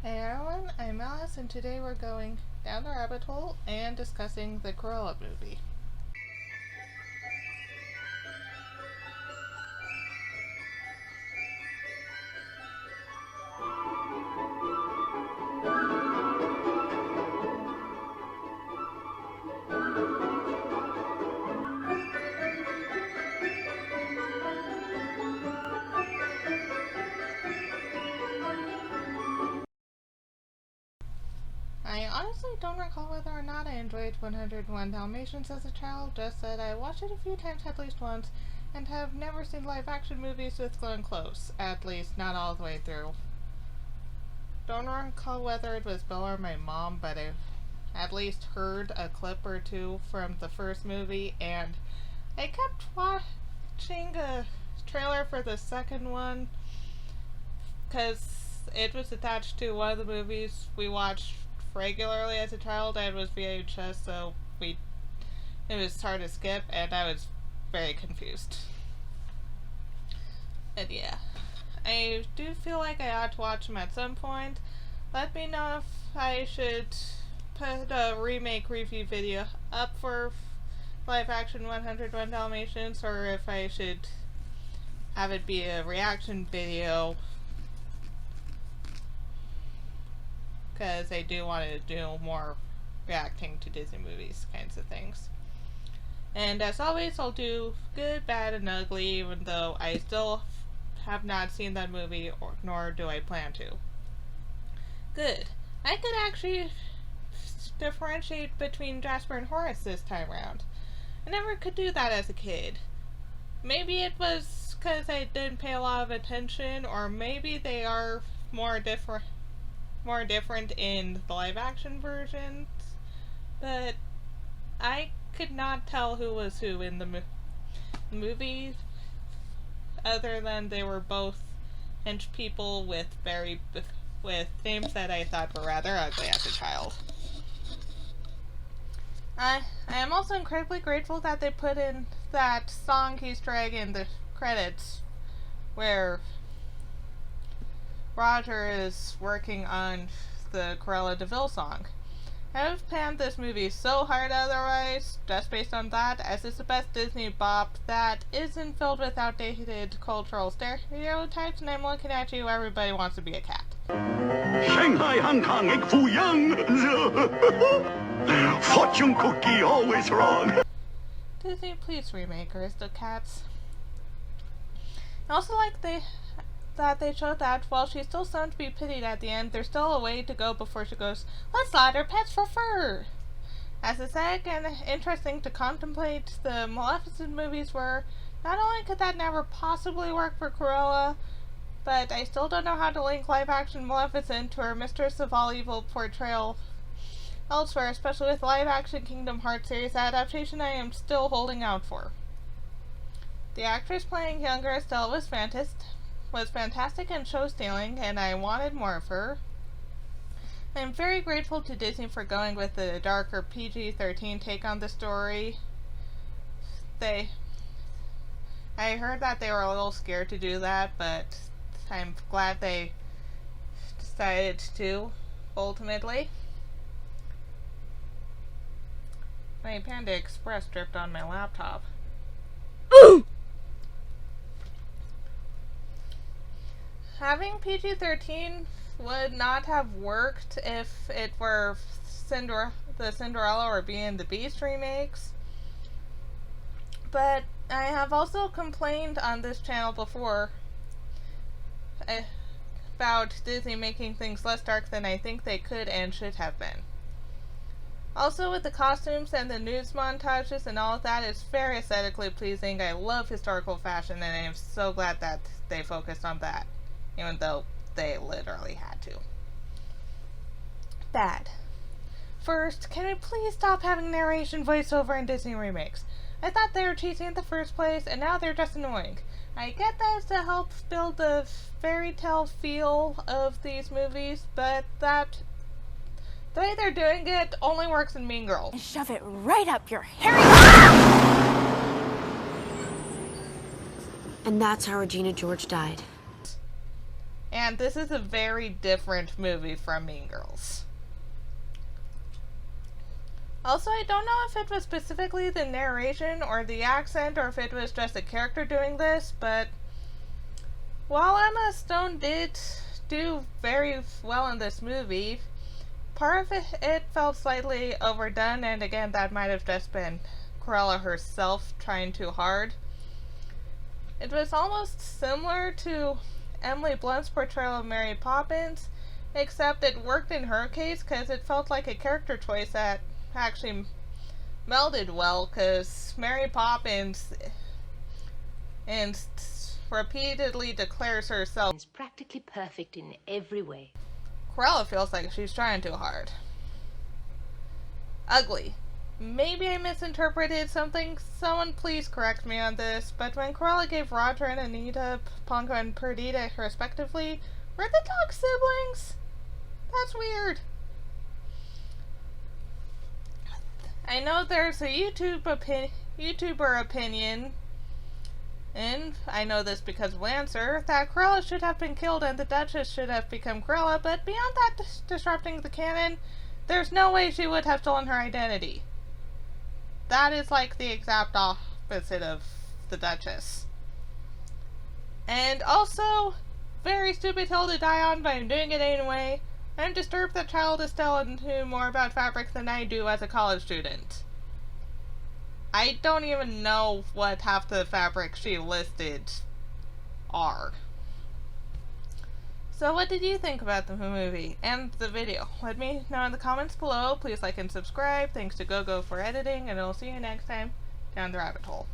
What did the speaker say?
Hey everyone, I'm Alice, and today we're going down the rabbit hole and discussing the Cruella movie. I honestly don't recall whether or not I enjoyed 101 Dalmatians as a child, just that I watched it a few times at least once, and have never seen live action movies with Glenn Close, at least not all the way through. Don't recall whether it was Bill or my mom, but I've at least heard a clip or two from the first movie, and I kept watching a trailer for the second one because it was attached to one of the movies we watched regularly as a child and was VHS, so it was hard to skip, and I was very confused. And yeah, I do feel like I ought to watch them at some point. Let me know if I should put a remake review video up for live action 101 Dalmatians, or if I should have it be a reaction video, because I do want to do more reacting to Disney movies kinds of things. And as always, I'll do good, bad, and ugly, even though I still have not seen that movie, nor do I plan to. Good. I could actually differentiate between Jasper and Horace this time around. I never could do that as a kid. Maybe it was because I didn't pay a lot of attention, or maybe they are more different in the live action versions, but I could not tell who was who in the movie, other than they were both hench people with names that I thought were rather ugly as a child. I am also incredibly grateful that they put in that song Easter egg in the credits, where Roger is working on the Cruella DeVille song. I would have planned this movie so hard otherwise, just based on that, as it's the best Disney bop that isn't filled with outdated cultural stereotypes, and I'm looking at you, everybody wants to be a cat. Shanghai, Hong Kong, egg foo young. Fortune cookie always wrong. Disney, please remake Aristocats. Cats. I also like that they showed that while she's still someone to be pitied at the end, there's still a way to go before she goes, let's slaughter pets for fur! As aesthetic and interesting to contemplate the Maleficent movies were, not only could that never possibly work for Cruella, but I still don't know how to link live-action Maleficent to her Mistress of All Evil portrayal elsewhere, especially with live-action Kingdom Hearts series adaptation I am still holding out for. The actress playing younger Estelle was fantastic and show-stealing, and I wanted more of her. I'm very grateful to Disney for going with the darker PG-13 take on the story. I heard that they were a little scared to do that, but I'm glad they decided to, ultimately. My Panda Express dripped on my laptop. Having PG-13 would not have worked if it were the Cinderella or Beauty and the Beast remakes. But I have also complained on this channel before about Disney making things less dark than I think they could and should have been. Also, with the costumes and the news montages and all of that, it's very aesthetically pleasing. I love historical fashion, and I am so glad that they focused on that, even though they literally had to. Bad. First, can we please stop having narration voiceover in Disney remakes? I thought they were cheesy in the first place, and now they're just annoying. I get that it's to help build the fairy tale feel of these movies, but the way they're doing it only works in Mean Girls. Shove it right up your hairy... And that's how Regina George died. And this is a very different movie from Mean Girls. Also, I don't know if it was specifically the narration or the accent or if it was just a character doing this, but while Emma Stone did do very well in this movie, part of it felt slightly overdone, and again, that might have just been Cruella herself trying too hard. It was almost similar to Emily Blunt's portrayal of Mary Poppins, except it worked in her case because it felt like a character choice that actually melded well, because Mary Poppins repeatedly declares herself It's practically perfect in every way. Cruella feels like she's trying too hard. Ugly. Maybe I misinterpreted something. Someone please correct me on this, but when Cruella gave Roger and Anita, Pongo and Perdita respectively, were the dogs siblings? That's weird. I know there's a YouTuber opinion, and I know this because of Lancer, that Cruella should have been killed and the Duchess should have become Cruella, but beyond that disrupting the canon, there's no way she would have stolen her identity. That is like the exact opposite of the Duchess. And also, very stupid hill to die on, but I'm doing it anyway. I'm disturbed that child is still into more about fabric than I do as a college student. I don't even know what half the fabric she listed are. So what did you think about the movie and the video? Let me know in the comments below. Please like and subscribe. Thanks to GoGo for editing, and I'll see you next time down the rabbit hole.